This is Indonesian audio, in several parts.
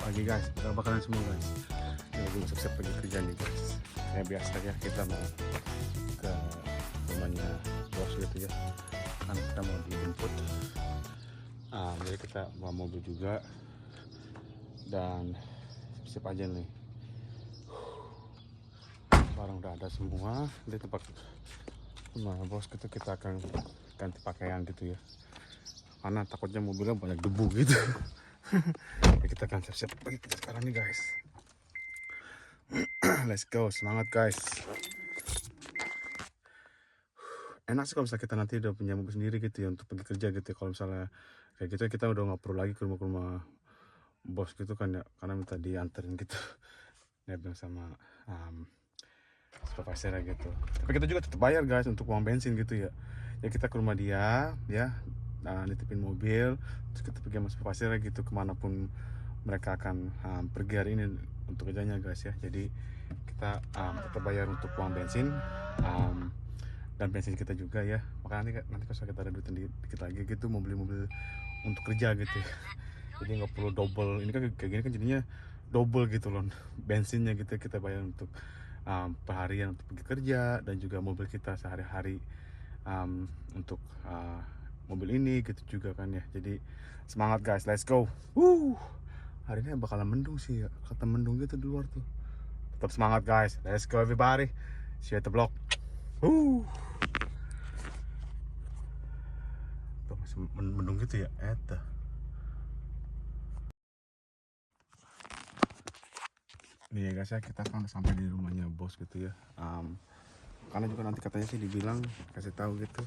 pagi guys, kita bakalan semua guys. Ini belum siap-siap pergi kerja nih guys. Kayak biasa ya, kita mau ke rumahnya bos gitu ya. Kan kita mau dijemput. Jadi kita bawa mobil juga. Dan siap aja nih. Barang udah ada semua di tempat rumah bos gitu. Kita akan ganti pakaian gitu ya. Karena takutnya mobilnya banyak debu gitu. Ya, kita akan siap-siap pergi kerja sekarang nih guys. Let's go, semangat guys. Enak sih kalau misalnya kita nanti udah punya mobil sendiri gitu ya untuk pergi kerja gitu ya. Kalau misalnya kayak gitu kita udah nggak perlu lagi ke rumah bos gitu kan ya, karena minta dianterin gitu. Dia bilang sama supervisor gitu. Tapi kita juga tetap bayar guys untuk uang bensin gitu ya. Ya kita ke rumah dia ya, nitipin mobil, terus kita pergi sama supervisor gitu kemanapun mereka akan pergi hari ini untuk kerjanya guys ya. Jadi kita tetap bayar untuk uang bensin dan bensin kita juga ya. Makanya nanti kalau kita ada duit dikit lagi gitu mau beli mobil untuk kerja gitu ya. Jadi nggak perlu double. Ini kan kayak gini kan jadinya double gitu loh bensinnya gitu. Kita bayar untuk perharian untuk pergi kerja dan juga mobil kita sehari-hari untuk mobil ini gitu juga kan ya. Jadi semangat guys, let's go. Hari ini bakalan mendung sih ya, kata mendung gitu di luar tuh. Tetap semangat guys, let's go everybody. See you at the block. Tuh masih mendung gitu ya, Nih ya guys ya, kita kan sampai di rumahnya bos gitu ya. Karena juga nanti katanya sih dibilang kasih tahu gitu,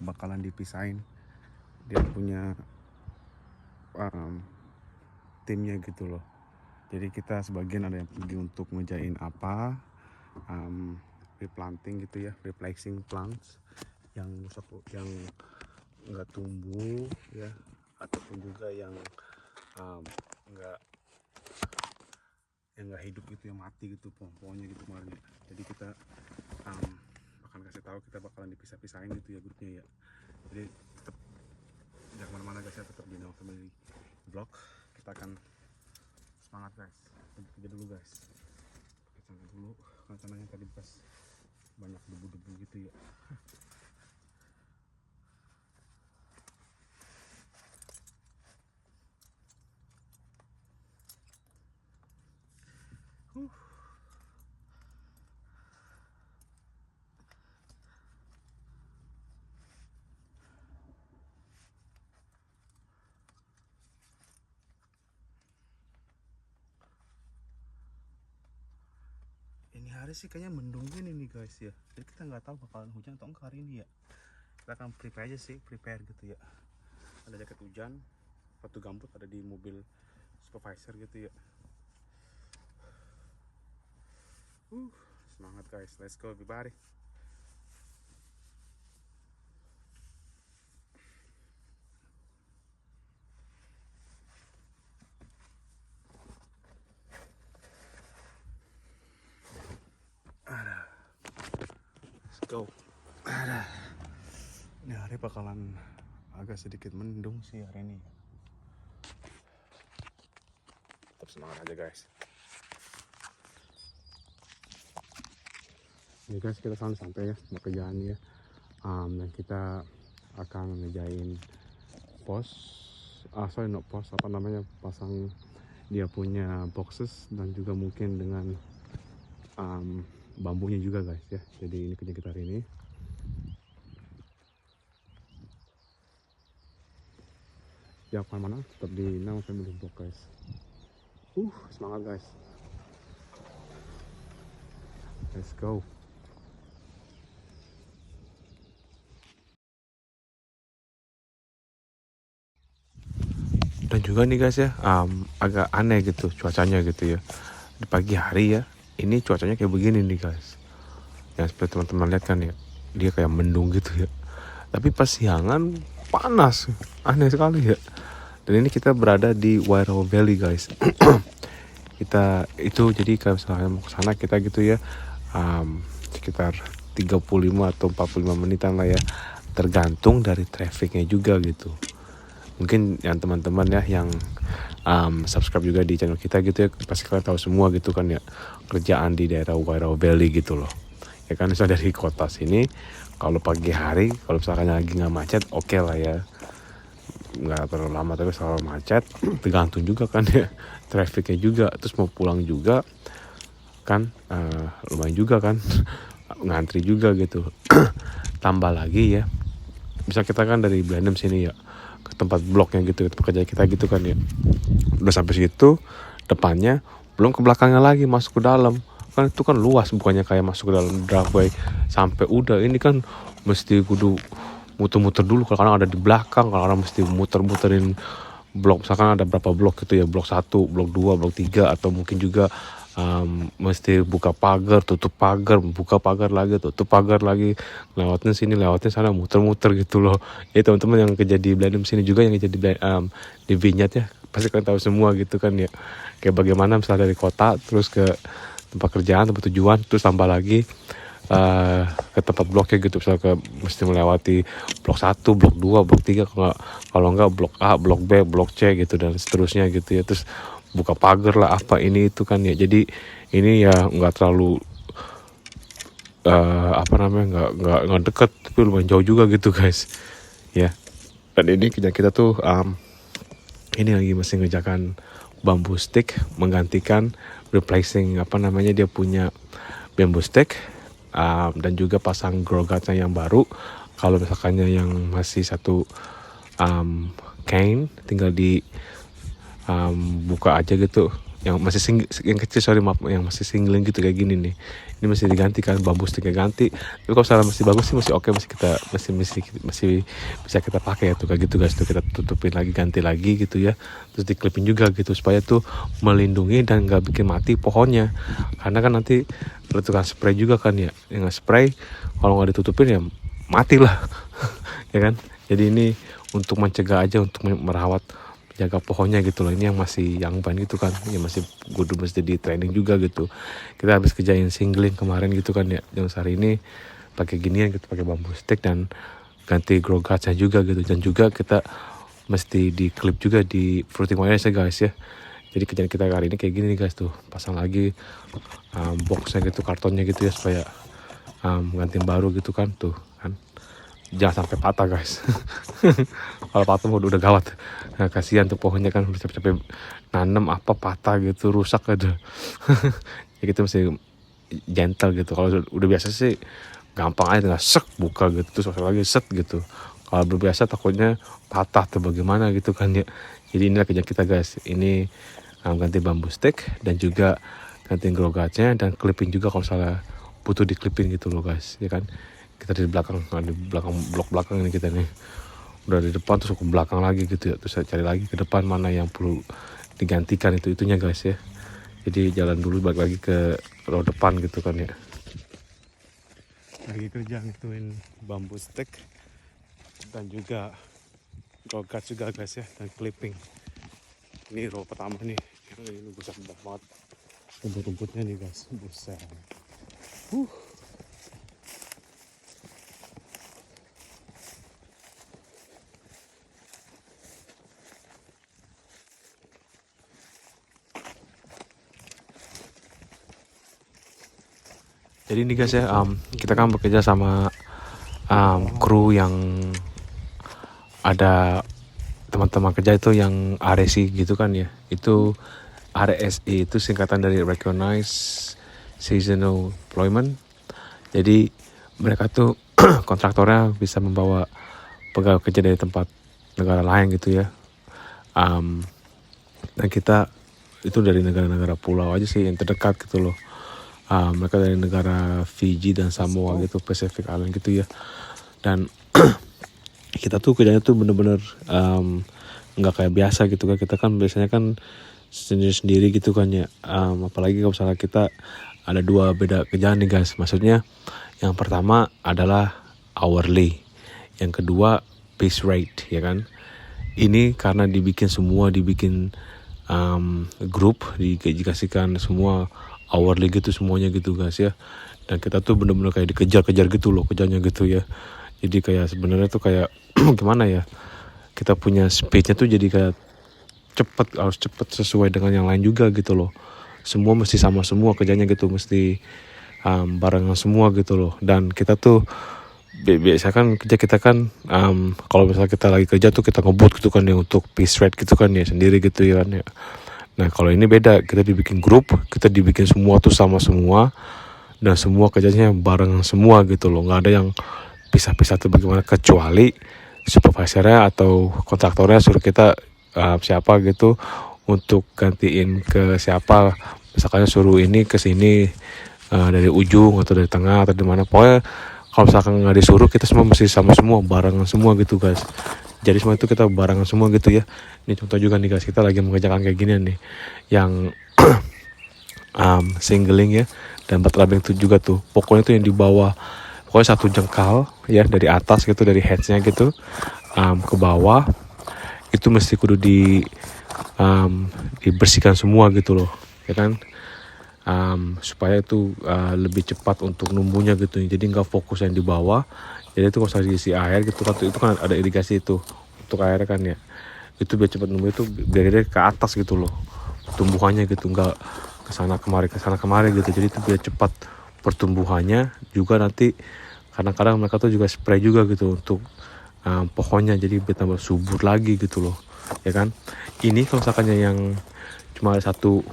bakalan dipisahin. Dia punya timnya gitu loh. Jadi kita sebagian ada yang pergi untuk ngejain apa, replanting gitu ya, replacing plants yang rusak, yang nggak tumbuh ya, ataupun juga yang nggak hidup gitu, yang mati gitu pokoknya gitu kemarin ya. Jadi kita akan kasih tahu, kita bakalan dipisah-pisahin gitu ya grupnya ya. Jadi tetap jangan kemana-mana guys ya, tetap di Now Family Vlog. Kita akan semangat guys, kerja dulu guys, pakai celana dulu karena celananya tadi bekas banyak debu-debu gitu ya. Ini hari sih kayaknya mendung gini nih guys ya. Jadi kita nggak tahu bakalan hujan atau enggak hari ini ya. Kita akan prepare aja sih, prepare gitu ya. Ada jaket hujan, sepatu gambut ada di mobil supervisor gitu ya. Semangat guys, let's go everybody. Let's go. Ini hari bakalan agak sedikit mendung sih hari ini. Tetap semangat aja guys. Ini guys, kita sampai ya kerjaan ya. Dan kita akan ngejain pos, not pos, apa namanya, pasang dia punya boxes dan juga mungkin dengan bambunya juga guys ya. Jadi ini kerja kita hari ini. Ya kemana-mana tetap di Now Family Vlog guys. Semangat guys, let's go. Dan juga nih guys ya, agak aneh gitu cuacanya gitu ya. Di pagi hari ya, ini cuacanya kayak begini nih guys. Yang seperti teman-teman lihat kan ya, dia kayak mendung gitu ya. Tapi pas siangan panas, aneh sekali ya. Dan ini kita berada di Wairau Valley guys. Kita itu jadi kalau misalnya mau ke sana kita gitu ya, sekitar 35 atau 45 menitan lah ya, tergantung dari trafficnya juga gitu. Mungkin yang teman-teman ya yang subscribe juga di channel kita gitu ya. Pasti kalian tahu semua gitu kan ya, kerjaan di daerah Wairau Valley gitu loh ya kan. Misalnya dari kota sini kalau pagi hari, kalau misalkan lagi nggak macet, oke lah ya, nggak terlalu lama. Tapi selalu macet tergantung juga kan ya trafficnya juga, terus mau pulang juga kan lumayan juga kan ngantri juga gitu. Tambah lagi ya, bisa kita kan dari Blenheim sini ya ke tempat bloknya gitu, tempat kerja kita gitu kan ya, udah sampai situ depannya, belum ke belakangnya lagi masuk ke dalam kan. Itu kan luas, bukannya kayak masuk ke dalam driveway sampai udah. Ini kan mesti kudu muter-muter dulu, kalau ada di belakang, kalau orang mesti muter-muterin blok. Misalkan ada berapa blok gitu ya, blok 1, blok 2, blok 3, atau mungkin juga mesti buka pagar, tutup pagar, buka pagar lagi, tutup pagar lagi, lewatin sini, lewatin sana, muter-muter gitu loh. Ya teman-teman yang kerja di Blenheim sini juga, yang kerja di Vineyard ya, pasti kalian tahu semua gitu kan ya, kayak bagaimana misalnya dari kota terus ke tempat kerjaan, tempat tujuan, terus tambah lagi ke tempat bloknya gitu. Misalnya mesti melewati blok 1, blok 2, blok 3, kalau enggak blok A, blok B, blok C gitu dan seterusnya gitu ya. Terus buka pagar lah, apa ini itu kan ya. Jadi ini ya nggak terlalu nggak deket, tapi lumayan jauh juga gitu guys ya. Dan ini kita tuh ini lagi masih ngerjakan bamboo stick, menggantikan replacing dia punya bamboo stick, dan juga pasang grow guardsnya yang baru. Kalau misalkannya yang masih satu cane, tinggal di buka aja gitu. Yang masih yang kecil, yang masih singling gitu kayak gini nih, ini masih digantikan, bambu sticknya ganti. Tapi kalau misalnya masih bagus sih, masih oke, masih bisa kita pakai ya tuh, kayak gitu guys. Tuh kita tutupin lagi, ganti lagi gitu ya, terus diklipin juga gitu supaya tuh melindungi dan nggak bikin mati pohonnya. Karena kan nanti ada tukang spray juga kan ya, yang spray kalau nggak ditutupin ya mati lah ya kan. Jadi ini untuk mencegah aja, untuk merawat, jaga pohonnya gitu loh. Ini yang masih young pine gitu kan, yang masih kudu mesti di training juga gitu. Kita habis kerjain singling kemarin gitu kan ya, yang hari ini pakai ginian gitu, pakai bambu stick dan ganti grow guardsnya juga gitu. Dan juga kita mesti di clip juga di fruiting wire-nya guys ya. Jadi kerjaan kita hari ini kayak gini nih guys, tuh pasang lagi boxnya gitu, kartonnya gitu ya, supaya gantiin baru gitu kan. Tuh kan, jangan sampai patah guys. Kalau patah udah gawat. Nah, kasihan tuh pohonnya kan, udah capek-capek nanam apa patah gitu, rusak aja. Ya gitu mesti gentle gitu. Kalau udah biasa sih gampang aja, tinggal sek buka gitu, terus masuk lagi set gitu. Kalau belum biasa takutnya patah tuh bagaimana gitu kan ya. Jadi inilah kerja kita guys. Ini ganti bambu stick dan juga ganti grow guardsnya, dan clipping juga kalau salah butuh di clipping gitu loh guys ya kan. Kita di belakang blok belakang ini kita nih, udah di depan terus ke belakang lagi gitu ya, terus saya cari lagi ke depan mana yang perlu digantikan itunya guys ya. Jadi jalan dulu, balik lagi ke row depan gitu kan ya. Lagi kerja ngituin bambu stick dan juga grow guards juga guys ya, dan clipping. Ini row pertama nih, ini buset banget rumput-rumputnya nih guys, buset. Jadi ini guys ya, kita kan bekerja sama kru yang ada teman-teman kerja itu yang RSI gitu kan ya. Itu RSI itu singkatan dari Recognized Seasonal Employment. Jadi mereka tuh kontraktornya bisa membawa pegawai kerja dari tempat negara lain gitu ya. Dan kita itu dari negara-negara pulau aja sih yang terdekat gitu loh. Mereka dari negara Fiji dan Samoa gitu, Pacific Island gitu ya. Dan kita tuh kerjanya tuh bener-bener nggak kayak biasa gitu kan. Kita kan biasanya kan sendiri-sendiri gitu kan ya. Apalagi kalau misalnya kita ada dua beda kerjaan nih guys. Maksudnya yang pertama adalah hourly, yang kedua base rate ya kan. Ini karena dibikin grup, dikasihkan semua hourly gitu semuanya gitu guys ya. Dan kita tuh bener-bener kayak dikejar-kejar gitu loh kerjanya gitu ya. Jadi kayak sebenarnya tuh kayak gimana ya, kita punya speednya tuh jadi kayak harus cepet sesuai dengan yang lain juga gitu loh. Semua mesti sama semua kerjanya gitu, mesti barengan semua gitu loh. Dan kita tuh biasa kan kerja kita kan kalau misalnya kita lagi kerja tuh kita ngebut gitu kan ya, untuk piece rate gitu kan ya, sendiri gitu ya kan ya. Nah kalau ini beda, kita dibikin grup, kita dibikin semua tuh sama semua, dan semua kerjanya barengan semua gitu loh, nggak ada yang pisah-pisah tuh bagaimana, kecuali supervisornya atau kontraktornya suruh kita siapa gitu untuk gantiin ke siapa, misalkan suruh ini ke sini dari ujung atau dari tengah atau di mana, pokoknya kalau misalkan nggak disuruh kita semua mesti sama semua, barengan semua gitu guys. Jadi semua itu kita barengan semua gitu ya. Ini contoh juga nih guys, kita lagi mengerjakan kayak gini nih yang singling ya, dan butterrubbing itu juga tuh, pokoknya tuh yang di bawah, pokoknya 1 jengkal ya dari atas gitu, dari headsnya gitu ke bawah, itu mesti kudu dibersihkan semua gitu loh ya kan, supaya itu lebih cepat untuk numbuhnya gitu. Jadi nggak fokus yang di bawah, jadi itu kalau saya diisi air gitu kan, itu kan ada irigasi itu untuk airnya kan ya, itu biar cepat numbuh, itu biar dia ke atas gitu loh tumbuhannya gitu, nggak kesana kemari gitu. Jadi itu biar cepat pertumbuhannya juga. Nanti kadang-kadang mereka tuh juga spray juga gitu untuk pohonnya, jadi biar tambah subur lagi gitu loh ya kan. Ini kalau misalkannya yang cuma ada satu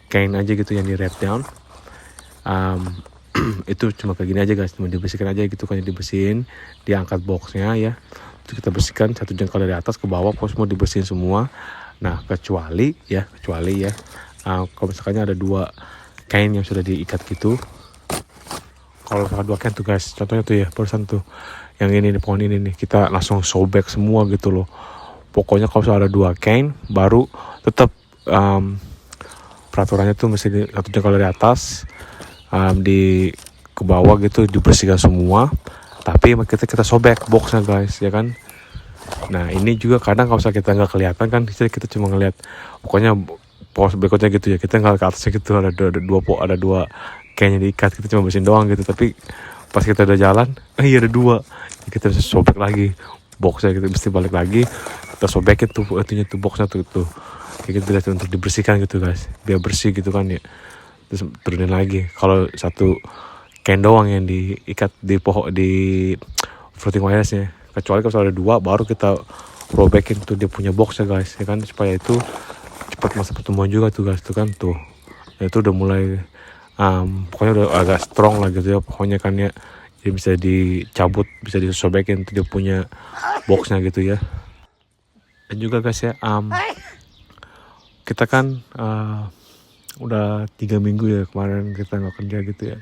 kain aja gitu yang di wrap down, itu cuma kayak gini aja guys, cuma dibersihkan aja gitu kan, dibersihin, diangkat boxnya ya, itu kita bersihkan 1 jengkal dari atas ke bawah, pokoknya semua dibersihin semua. Nah kecuali ya kalau misalkannya ada 2 kain yang sudah diikat gitu, kalau misalkan 2 kain tuh guys, contohnya tuh ya barusan tuh yang ini nih, pohon ini nih, kita langsung sobek semua gitu loh. Pokoknya kalau misalkan ada 2 kain baru tetap peraturannya tuh mesti 1 jengkal dari atas di ke bawah gitu, dibersihkan semua, tapi kita sobek boxnya guys ya kan. Nah ini juga kadang kalau misalnya kita nggak kelihatan kan, kita cuma ngelihat pokoknya pos berikutnya gitu ya, kita nggak ke atasnya gitu, ada dua kayaknya diikat, kita cuma bersihin doang gitu, tapi pas kita udah jalan iya ada 2, kita bisa sobek lagi boxnya, kita mesti balik lagi, kita sobekin tuh boxnya tuh kayak gitu guys, untuk dibersihkan gitu guys, biar bersih gitu kan ya. Terus turunin lagi, kalau 1 kain doang yang diikat di pohon, di floating wiresnya, kecuali kalau ada 2 baru kita robekin tuh dia punya box ya guys ya kan, supaya itu cepat masa pertumbuhan juga tuh guys tuh kan tuh. Nah, itu udah mulai pokoknya udah agak strong lah gitu ya pokoknya kan ya, jadi bisa dicabut, bisa disobekin tuh dia punya boxnya gitu ya. Dan juga guys ya kita kan udah 3 minggu ya kemarin kita nggak kerja gitu ya,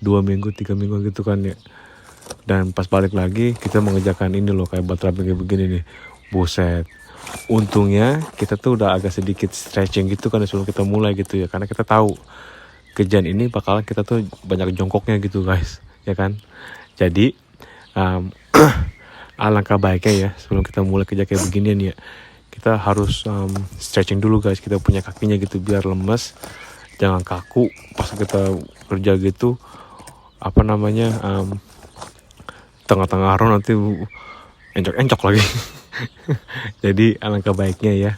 2 minggu 3 minggu gitu kan ya. Dan pas balik lagi kita mengerjakan ini loh, kayak butterrubbing kayak begini nih, buset. Untungnya kita tuh udah agak sedikit stretching gitu kan sebelum kita mulai gitu ya, karena kita tahu kerjaan ini bakalan kita tuh banyak jongkoknya gitu guys ya kan. Jadi alangkah baiknya ya sebelum kita mulai kerja kayak beginian ya, kita harus stretching dulu guys, kita punya kakinya gitu biar lemes, jangan kaku pas kita kerja gitu, apa namanya tengah-tengah hari nanti encok-encok lagi. Jadi alangkah baiknya ya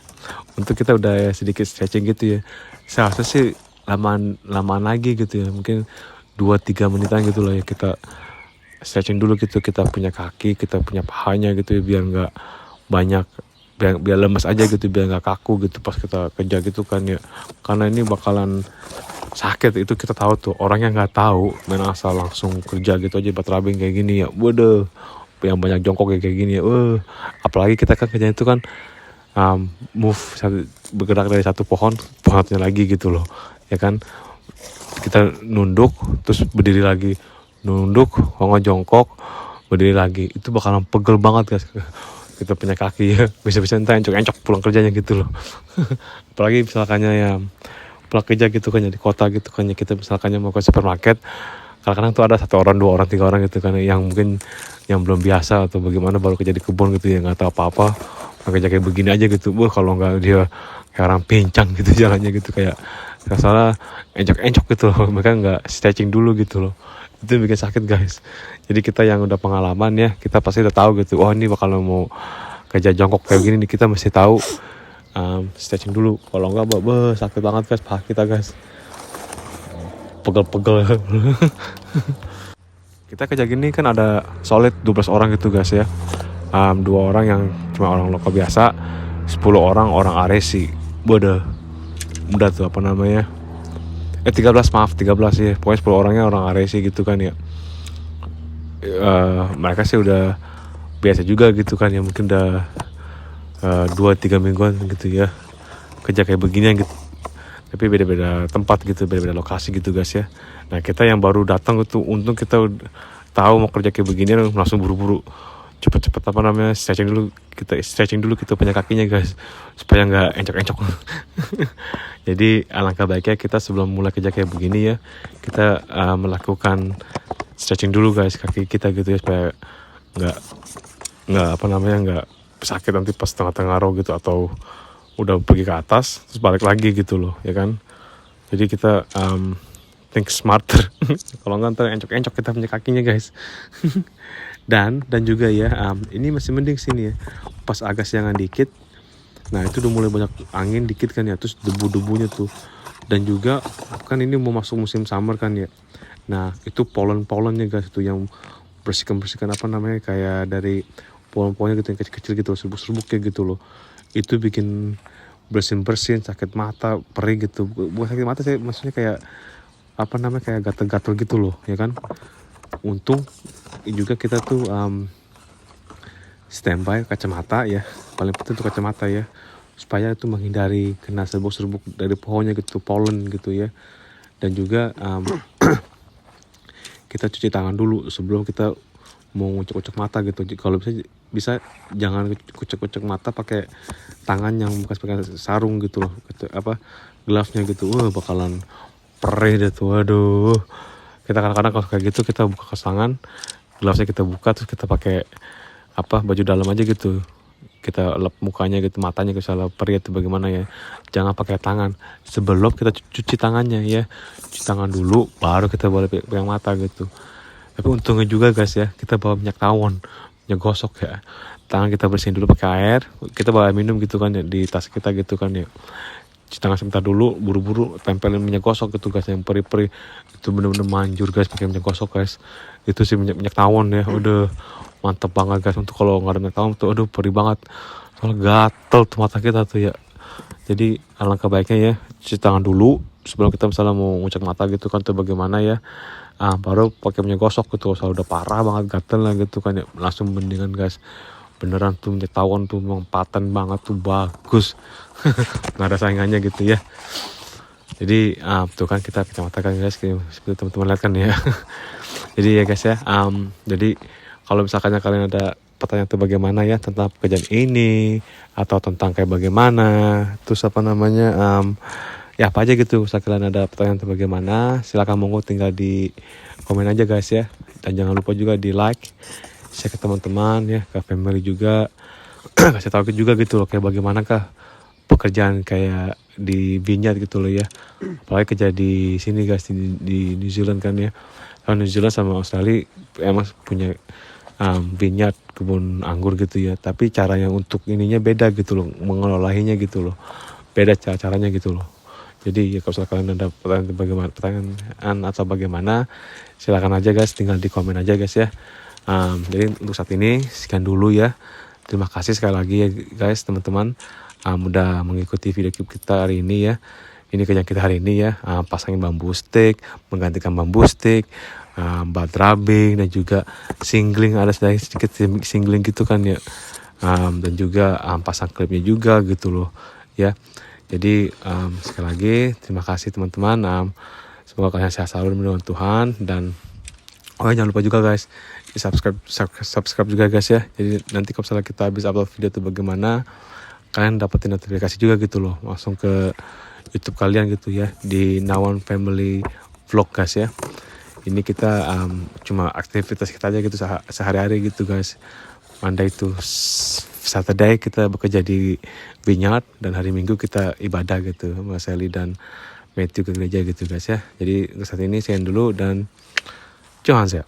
untuk kita udah sedikit stretching gitu ya, seharusnya sih lamaan lagi gitu ya, mungkin 2-3 menitan gitu lah ya, kita stretching dulu gitu, kita punya kaki, kita punya pahanya gitu ya, biar nggak banyak, biar lemes aja gitu, biar nggak kaku gitu pas kita kerja gitu kan ya, karena ini bakalan sakit. Itu kita tahu tuh, orang yang nggak tahu main asal langsung kerja gitu aja butterrubbing kayak gini ya, waduh yang banyak jongkok kayak gini ya, apalagi kita kan kerjanya itu kan bergerak dari satu pohonnya lagi gitu loh ya kan, kita nunduk terus berdiri lagi, nunduk jongkok berdiri lagi, itu bakalan pegel banget guys. Kita punya kaki ya, bisa-bisa entah encok pulang kerjanya gitu loh. Apalagi misalkannya ya pulang kerja gitu kan ya, di kota gitu kan ya, kita misalkannya mau ke supermarket, kadang-kadang tuh ada 1 orang, 2 orang, 3 orang gitu kan, yang mungkin yang belum biasa atau bagaimana baru kerja di kebun gitu ya, nggak tahu apa-apa, kerja kayak begini aja gitu. Kalau nggak dia kayak orang pincang gitu jalannya gitu, kayak salah encok gitu loh, mereka nggak stretching dulu gitu loh, itu bikin sakit guys. Jadi kita yang udah pengalaman ya, kita pasti udah tahu gitu, ini bakal mau kerja jongkok kayak gini nih, kita mesti tahu stretching dulu. Kalau enggak sakit banget guys paha kita guys, pegel-pegel. Kita kerja gini kan ada solid 12 orang gitu guys ya. 2 orang yang cuma orang lokal biasa, 10 orang Aresi. Udah tuh apa namanya, 13 ya, pokoknya 10 orangnya orang Aresi gitu kan ya. Mereka sih udah biasa juga gitu kan ya, mungkin udah 2-3 mingguan gitu ya kerja kayak beginian gitu, tapi beda-beda tempat gitu, beda-beda lokasi gitu guys ya. Nah kita yang baru datang itu untung kita tahu mau kerja kayak beginian, langsung buru-buru cepet-cepet apa namanya stretching dulu kita punya kakinya guys, supaya nggak encok-encok. Jadi alangkah baiknya kita sebelum mulai kerja kayak begini ya, kita melakukan stretching dulu guys kaki kita gitu ya, supaya nggak sakit nanti pas tengah-tengah row gitu, atau udah pergi ke atas terus balik lagi gitu loh ya kan. Jadi kita think smarter. Kalau nggak ntar encok-encok kita punya kakinya guys. dan juga ya ini masih mending sini ya, pas agak siangan dikit, nah itu udah mulai banyak angin dikit kan ya, terus debu-debunya tuh, dan juga kan ini mau masuk musim summer kan ya. Nah itu pollen-pollennya guys, itu yang bersihkan apa namanya, kayak dari pollen-pollennya gitu yang kecil-kecil gitu, serbuk-serbuknya gitu loh, itu bikin bersin-bersin, sakit mata, perih gitu. Bukan sakit mata sih, maksudnya kayak apa namanya, kayak gatel-gatel gitu loh ya kan. Untung juga kita tuh standby kacamata ya, paling penting tuh kacamata ya, supaya itu menghindari kena serbuk-serbuk dari pohonnya gitu, pollen gitu ya. Dan juga kita cuci tangan dulu sebelum kita mau ngucek-ngucek mata gitu. Kalau bisa jangan kucek-kucek mata pakai tangan yang bekas pakai sarung gitu loh, glove-nya gitu. Bakalan perih deh tuh, aduh. Kita kadang-kadang kalau kayak gitu kita buka tangan, glove-nya kita buka, terus kita pakai baju dalam aja gitu, kita lap mukanya gitu, matanya kalau perih atau bagaimana ya. Jangan pakai tangan sebelum kita cuci tangannya ya, cuci tangan dulu baru kita boleh pegang mata gitu. Tapi untungnya juga guys ya, kita bawa minyak tawon, minyak gosok ya, tangan kita bersihin dulu pakai air, kita bawa minum gitu kan ya di tas kita gitu kan ya. Cuci tangan sebentar dulu, buru-buru tempelin minyak gosok gitu guys, yang perih-perih itu bener-bener manjur guys pakai minyak gosok guys. Itu sih minyak tawon ya, udah mantep banget guys. Untuk kalau nggak ada minyak tawon tuh aduh perih banget, soalnya gatel tuh mata kita tuh ya. Jadi alangkah baiknya ya cuci tangan dulu sebelum kita misalnya mau ngucek mata gitu kan tuh bagaimana ya, baru pakai minyak gosok gitu. Kalau udah parah banget gatel lah gitu kan ya, langsung mendingan guys. Beneran tuh minyak tawon tuh memang paten banget tuh, bagus. Nggak ada saingannya gitu ya. Jadi tuh kan kita kacamata kan guys, seperti teman-teman lihat kan ya. Jadi ya guys ya, jadi kalau misalkan kalian ada pertanyaan tuh bagaimana ya tentang pekerjaan ini, atau tentang kayak bagaimana, terus apa namanya, ya apa aja gitu, misalkan kalian ada pertanyaan tuh bagaimana, silakan monggo tinggal di komen aja guys ya. Dan jangan lupa juga di like, share ke teman-teman ya, ke family juga. Kasih tahu juga gitu loh kayak bagaimana kah pekerjaan kayak di vineyard gitu loh ya. Apalagi kerja di sini guys, di New Zealand kan ya. Kalau New Zealand sama Australia emang punya vineyard, kebun anggur gitu ya, tapi caranya untuk ininya beda gitu loh, mengelolanya gitu loh, beda caranya gitu loh. Jadi ya kalau kalian ada pertanyaan atau bagaimana, silakan aja guys, tinggal di komen aja guys ya. Jadi untuk saat ini sekian dulu ya. Terima kasih sekali lagi ya guys, teman-teman udah mengikuti video kita hari ini ya. Ini kerjaan kita hari ini ya, pasangin bambu stick, menggantikan bambu stick, bat rubbing, dan juga singling, ada sedikit singling gitu kan ya. Dan juga pasang klipnya juga gitu loh ya. Jadi sekali lagi terima kasih teman-teman. Semoga kalian sehat selalu dengan Tuhan. Dan jangan lupa juga guys, subscribe juga guys ya. Jadi nanti kalau misalnya kita habis upload video itu bagaimana, kalian dapetin notifikasi juga gitu loh, langsung ke YouTube kalian gitu ya, di Nawan Family Vlog guys ya. Ini kita cuma aktivitas kita aja gitu sehari-hari gitu guys. Monday to Saturday kita bekerja di vineyard, dan hari Minggu kita ibadah gitu, Mas Sally dan Matthew ke gereja gitu guys ya. Jadi saat ini saya dulu, dan Johan ya.